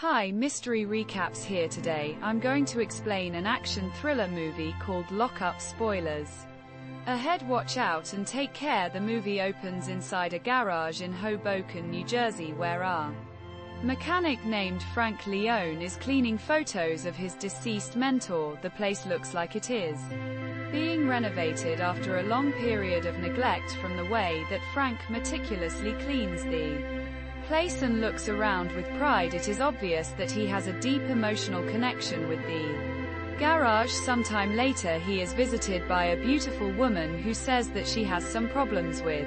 Hi, Mystery Recaps here today. I'm going to explain an action thriller movie called Lock Up. Spoilers ahead, watch out and take care. The movie opens inside a garage in Hoboken, New Jersey, where a mechanic named Frank Leone is cleaning photos of his deceased mentor. The place looks like it is being renovated after a long period of neglect. From the way that Frank meticulously cleans the place and looks around with pride, it is obvious that he has a deep emotional connection with the garage. Sometime later, he is visited by a beautiful woman who says that she has some problems with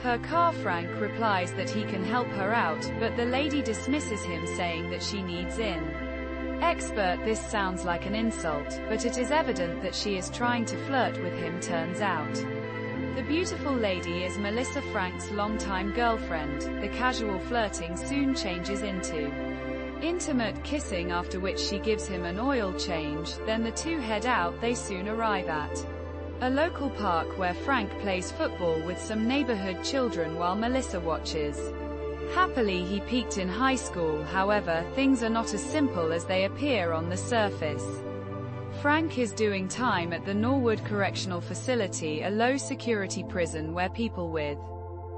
her car. Frank replies that he can help her out, but the lady dismisses him, saying that she needs an expert. This sounds like an insult, but it is evident that she is trying to flirt with him. Turns out the beautiful lady is Melissa, Frank's longtime girlfriend. The casual flirting soon changes into intimate kissing, after which she gives him an oil change. Then the two head out. They soon arrive at a local park where Frank plays football with some neighborhood children while Melissa watches. Happily, he peaked in high school. However, things are not as simple as they appear on the surface. Frank is doing time at the Norwood Correctional Facility, a low-security prison where people with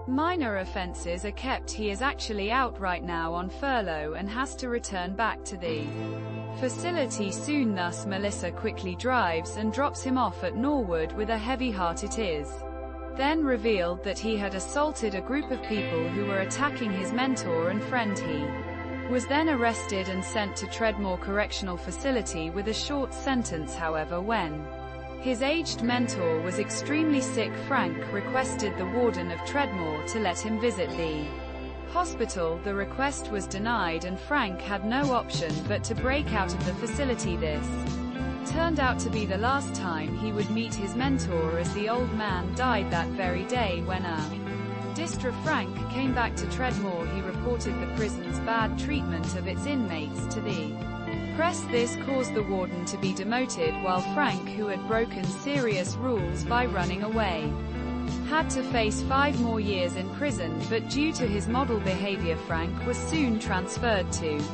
minor offenses are kept. He is actually out right now on furlough and has to return back to the facility soon. Thus, Melissa quickly drives and drops him off at Norwood with a heavy heart. It is then revealed that he had assaulted a group of people who were attacking his mentor and friend. He was then arrested and sent to Treadmoor Correctional Facility with a short sentence. However, when his aged mentor was extremely sick, Frank requested the warden of Treadmoor to let him visit the hospital. The request was denied, and Frank had no option but to break out of the facility. This turned out to be the last time he would meet his mentor, as the old man died that very day. When a distraught Frank came back to Treadmoor, he reported the prison's bad treatment of its inmates to the press. This caused the warden to be demoted, while Frank, who had broken serious rules by running away, had to face 5 more years in prison. But due to his model behavior, Frank was soon transferred to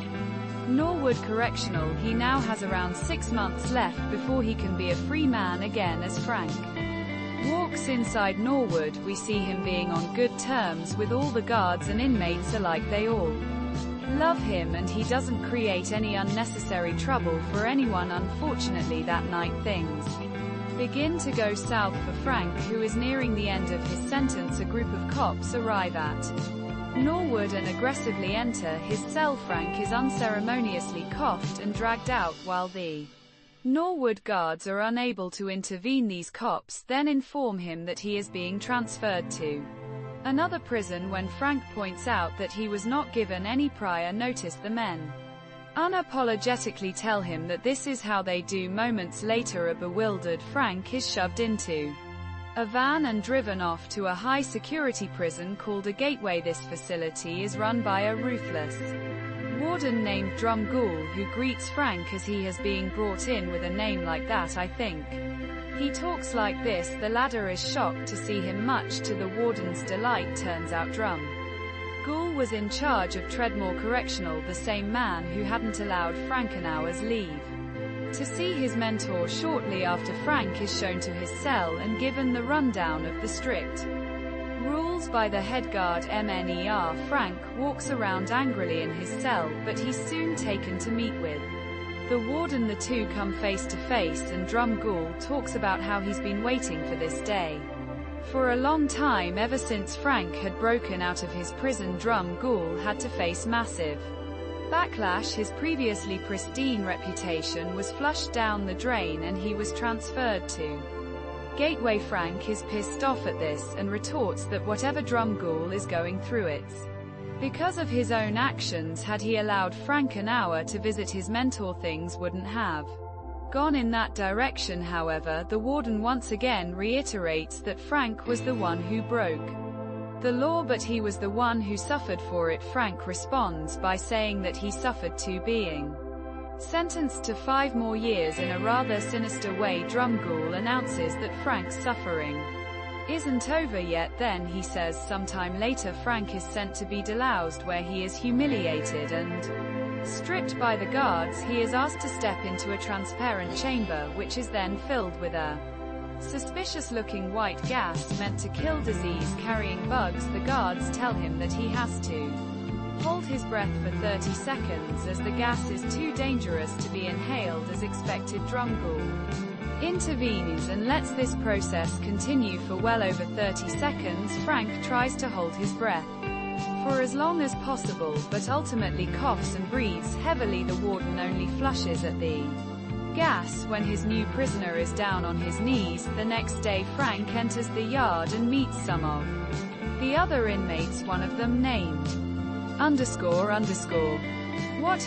Norwood Correctional. He now has around 6 months left before he can be a free man again. As Frank walks inside Norwood, we see him being on good terms with all the guards and inmates alike. They all love him, and he doesn't create any unnecessary trouble for anyone. Unfortunately, that night things begin to go south for Frank, who is nearing the end of his sentence. A group of cops arrive at Norwood and aggressively enter his cell. Frank is unceremoniously cuffed and dragged out, while the Norwood guards are unable to intervene. These cops then inform him that he is being transferred to another prison. When Frank points out that he was not given any prior notice, the men unapologetically tell him that this is how they do. Moments later, a bewildered Frank is shoved into a van and driven off to a high-security prison called a Gateway. This facility is run by a ruthless warden named Drumgoole, who greets Frank as he has being brought in with a name like that. I think he talks like this. The latter is shocked to see him, much to the warden's delight. Turns out Drumgoole was in charge of Treadmoor Correctional, the same man who hadn't allowed Frank an hour's leave to see his mentor. Shortly after, Frank is shown to his cell and given the rundown of the strict rules by the head guard MNER. Frank walks around angrily in his cell, but he's soon taken to meet with the warden. The two come face to face, and Drumgoole talks about how he's been waiting for this day for a long time. Ever since Frank had broken out of his prison, Drumgoole had to face massive backlash. His previously pristine reputation was flushed down the drain, and he was transferred to Gateway. Frank is pissed off at this, and retorts that whatever Drumgoole is going through, it's because of his own actions. Had he allowed Frank an hour to visit his mentor, things wouldn't have gone in that direction. However, the warden once again reiterates that Frank was the one who broke the law, but he was the one who suffered for it. Frank responds by saying that he suffered too, being sentenced to 5 more years. In a rather sinister way, Drumgoole announces that Frank's suffering isn't over yet. Then he says sometime later Frank is sent to be deloused, where he is humiliated and Stripped by the guards, he is asked to step into a transparent chamber, which is then filled with a suspicious-looking white gas meant to kill disease-carrying bugs. The guards tell him that he has to hold his breath for 30 seconds as the gas is too dangerous to be inhaled, as expected. Drumgoole intervenes and lets this process continue for well over 30 seconds. Frank tries to hold his breath for as long as possible, but ultimately coughs and breathes heavily. The warden only flushes at the gas when his new prisoner is down on his knees. The next day, Frank enters the yard and meets some of the other inmates, one of them named __.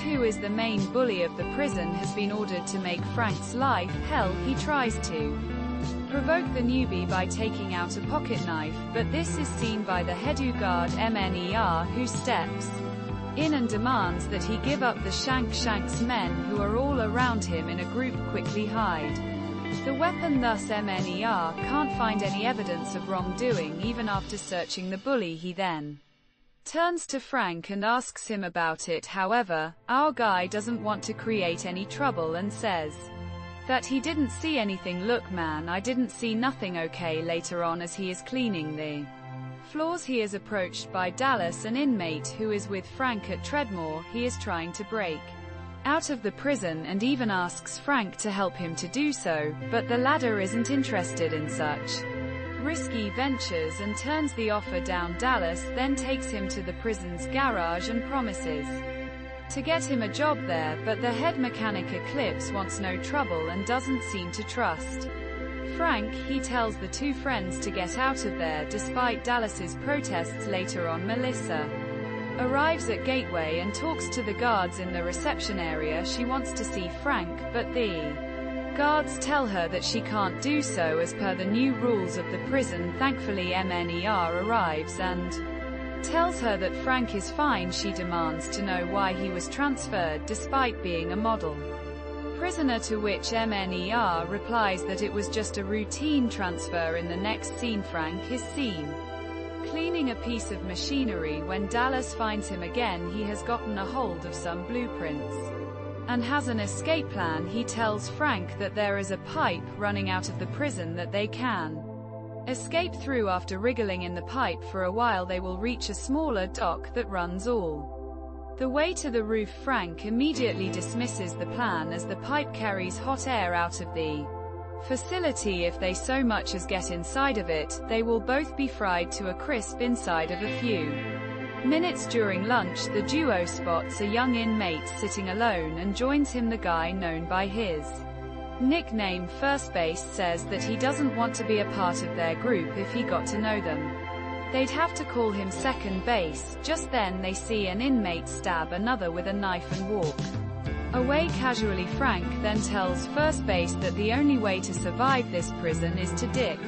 Who is the main bully of the prison has been ordered to make Frank's life hell. He tries to provoke the newbie by taking out a pocket knife, but this is seen by the headu guard Mner, who steps in and demands that he give up. The Shank's men, who are all around him in a group, quickly hide the weapon. Thus Mner can't find any evidence of wrongdoing even after searching the bully. He then turns to Frank and asks him about it. However, our guy doesn't want to create any trouble and says that he didn't see anything. Look man, I didn't see nothing. Okay. Later on, as he is cleaning the floors, he is approached by Dallas, an inmate who is with Frank at Treadmore. He is trying to break out of the prison and even asks Frank to help him to do so, but the latter isn't interested in such risky ventures and turns the offer down. Dallas then takes him to the prison's garage and promises to get him a job there, but the head mechanic Eclipse wants no trouble and doesn't seem to trust Frank. He tells the two friends to get out of there despite Dallas's protests. Later on, Melissa arrives at Gateway and talks to the guards in the reception area. She wants to see Frank, but the guards tell her that she can't do so as per the new rules of the prison. Thankfully, Mner arrives and tells her that Frank is fine. She demands to know why he was transferred despite being a model prisoner, to which Mner replies that it was just a routine transfer. In the next scene, Frank is seen cleaning a piece of machinery. When Dallas finds him again, he has gotten a hold of some blueprints and has an escape plan. He tells Frank that there is a pipe running out of the prison that they can escape through. After wriggling in the pipe for a while, they will reach a smaller dock that runs all the way to the roof. Frank immediately dismisses the plan as the pipe carries hot air out of the facility. If they so much as get inside of it, they will both be fried to a crisp inside of a few minutes. During lunch, the duo spots a young inmate sitting alone and joins him. The guy, known by his nickname First Base, says that he doesn't want to be a part of their group. If he got to know them, they'd have to call him Second Base. Just then they see an inmate stab another with a knife and walk away casually. Frank then tells First Base that the only way to survive this prison is to dick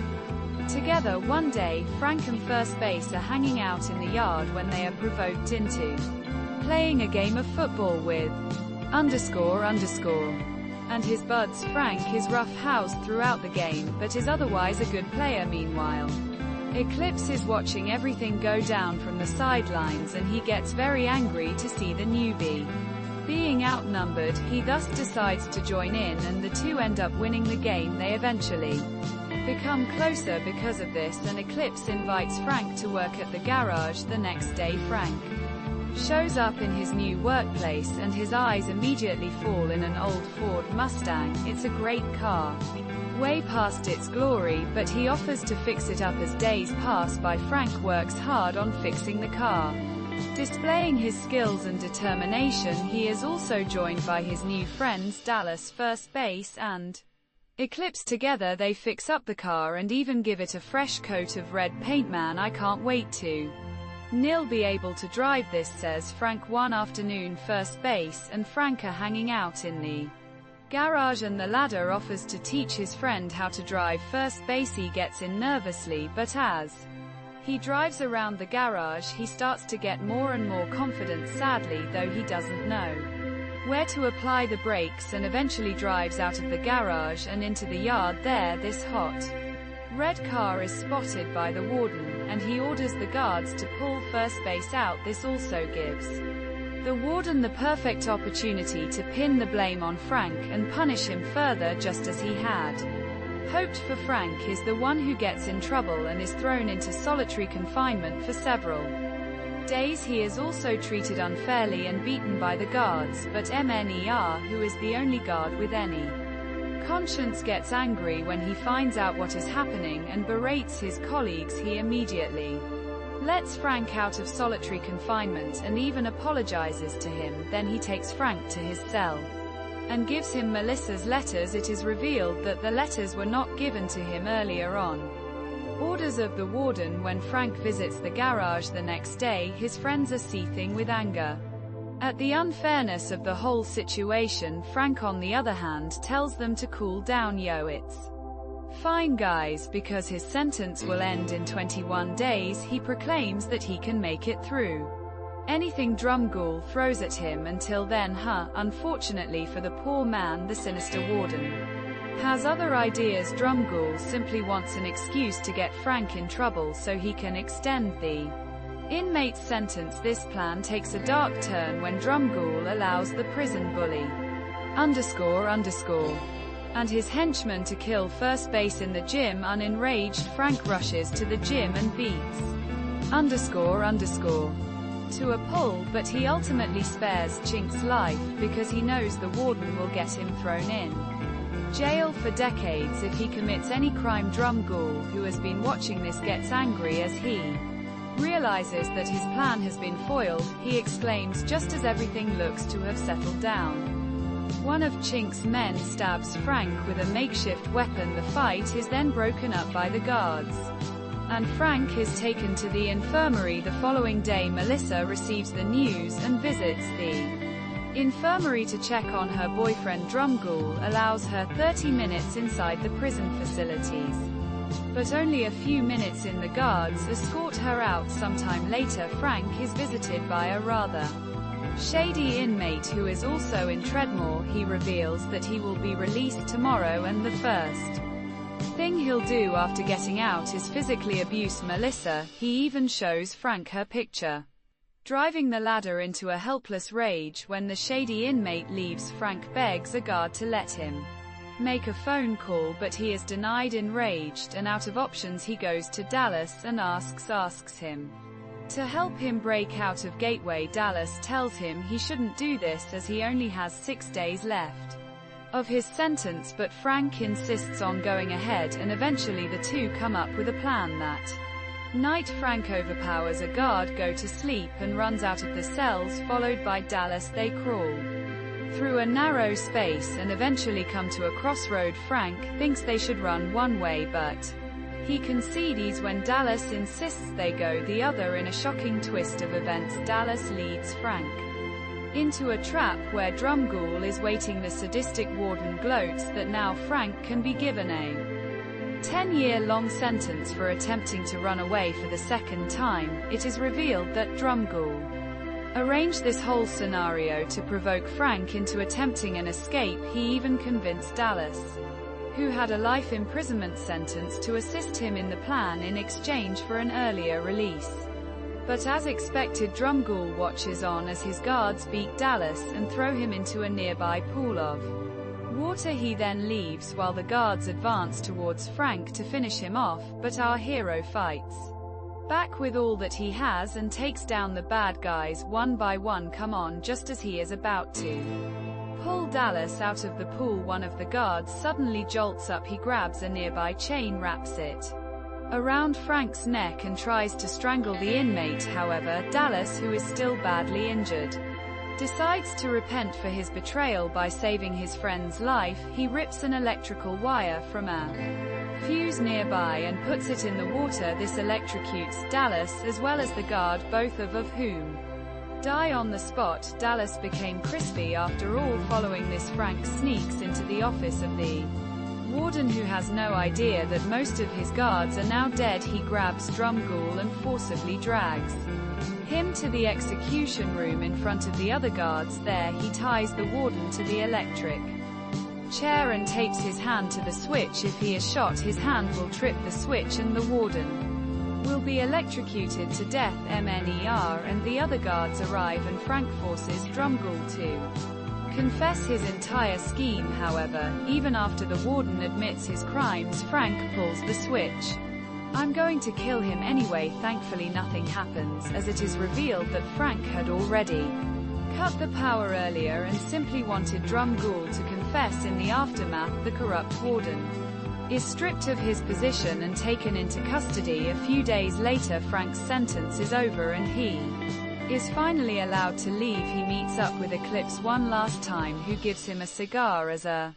together. One day, Frank and First Base are hanging out in the yard when they are provoked into playing a game of football with __, and his buds. Frank is rough-housed throughout the game, but is otherwise a good player. Meanwhile, Eclipse is watching everything go down from the sidelines, and he gets very angry to see the newbie being outnumbered. He thus decides to join in, and the two end up winning the game. They eventually become closer because of this, and Eclipse invites Frank to work at the garage. The next day, Frank shows up in his new workplace, and his eyes immediately fall in an old Ford Mustang. It's a great car, way past its glory, but he offers to fix it up. As days pass by, Frank works hard on fixing the car, displaying his skills and determination. He is also joined by his new friends Dallas, First Base, and Eclipse. Together they fix up the car and even give it a fresh coat of red paint. Man, I can't wait to Neil be able to drive this, says Frank. One afternoon, First Base and Frank are hanging out in the garage, and the latter offers to teach his friend how to drive. First Base gets in nervously, but as he drives around the garage, he starts to get more and more confident, sadly, though he doesn't know where to apply the brakes, and eventually drives out of the garage and into the yard. There, this hot red car is spotted by the warden, and he orders the guards to pull First Base out. This also gives The warden the perfect opportunity to pin the blame on Frank and punish him further, just as he had hoped for. Frank is the one who gets in trouble and is thrown into solitary confinement for several days. He is also treated unfairly and beaten by the guards, but Mner, who is the only guard with any conscience, gets angry when he finds out what is happening and berates his colleagues. He immediately lets Frank out of solitary confinement and even apologizes to him. Then he takes Frank to his cell and gives him Melissa's letters. It is revealed that the letters were not given to him earlier on orders of the warden. When Frank visits the garage the next day, his friends are seething with anger at the unfairness of the whole situation. Frank, on the other hand, tells them to cool down. Yo, it's fine, guys, because his sentence will end in 21 days. He proclaims that he can make it through anything Drumgoole throws at him. Until then, unfortunately for the poor man, the sinister warden has other ideas. Drumgoole simply wants an excuse to get Frank in trouble so he can extend the inmate's sentence. This plan takes a dark turn when Drumgoole allows the prison bully and his henchman to kill first base in the gym. Unenraged, Frank rushes to the gym and beats to a pulp, but he ultimately spares Chink's life because he knows the warden will get him thrown in jail for decades if he commits any crime. Drumgoole, who has been watching this, gets angry as he realizes that his plan has been foiled. He exclaims just as everything looks to have settled down. One of Chink's men stabs Frank with a makeshift weapon. The fight is then broken up by the guards, and Frank is taken to the infirmary. The following day, Melissa receives the news and visits the infirmary to check on her boyfriend. Drumgoole allows her 30 minutes inside the prison facilities, but only a few minutes in. The guards escort her out. Sometime later, Frank is visited by a rather shady inmate who is also in Treadmore. He reveals that he will be released tomorrow, and the first thing he'll do after getting out is physically abuse Melissa. He even shows Frank her picture, driving the latter into a helpless rage. When the shady inmate leaves, Frank begs a guard to let him make a phone call, but he is denied. Enraged and out of options, he goes to Dallas and asks him to help him break out of Gateway. Dallas tells him he shouldn't do this as he only has 6 days left of his sentence, but Frank insists on going ahead, and eventually the two come up with a plan. That night, Frank overpowers a guard, go to sleep, and runs out of the cells, followed by Dallas. They crawl through a narrow space and eventually come to a crossroad. Frank thinks they should run one way, but he concedes when Dallas insists they go the other. In a shocking twist of events, Dallas leads Frank into a trap where Drumgoole is waiting. The sadistic warden gloats that now Frank can be given a 10-year-long sentence for attempting to run away for the second time. It is revealed that Drumgoole arranged this whole scenario to provoke Frank into attempting an escape. He even convinced Dallas, who had a life imprisonment sentence, to assist him in the plan in exchange for an earlier release. But as expected, Drumgoole watches on as his guards beat Dallas and throw him into a nearby pool of water. He then leaves while the guards advance towards Frank to finish him off, but our hero fights back with all that he has and takes down the bad guys one by one. Come on, just as he is about to pull Dallas out of the pool, one of the guards suddenly jolts up. He grabs a nearby chain, wraps it around Frank's neck, and tries to strangle the inmate. However, Dallas, who is still badly injured, decides to repent for his betrayal by saving his friend's life. He rips an electrical wire from a fuse nearby and puts it in the water. This electrocutes Dallas as well as the guard, both of whom die on the spot. Dallas became crispy after all. Following this, Frank sneaks into the office of the warden, who has no idea that most of his guards are now dead. He grabs Drumgoole and forcibly drags him to the execution room in front of the other guards. There, he ties the warden to the electric chair and tapes his hand to the switch. If he is shot, his hand will trip the switch and the warden will be electrocuted to death. MNER and the other guards arrive and Frank forces Drumgoole to confess his entire scheme. However, even after the warden admits his crimes, Frank pulls the switch. "I'm going to kill him anyway." Thankfully nothing happens, as it is revealed that Frank had already cut the power earlier and simply wanted Drumgoole to confess. In the aftermath, the corrupt warden is stripped of his position and taken into custody. A few days later, Frank's sentence is over and he is finally allowed to leave. He meets up with Eclipse one last time, who gives him a cigar as a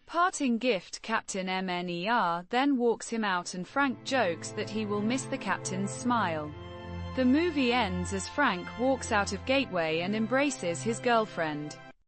parting gift. Captain MNER then walks him out and Frank jokes that he will miss the captain's smile. The movie ends as Frank walks out of Gateway and embraces his girlfriend.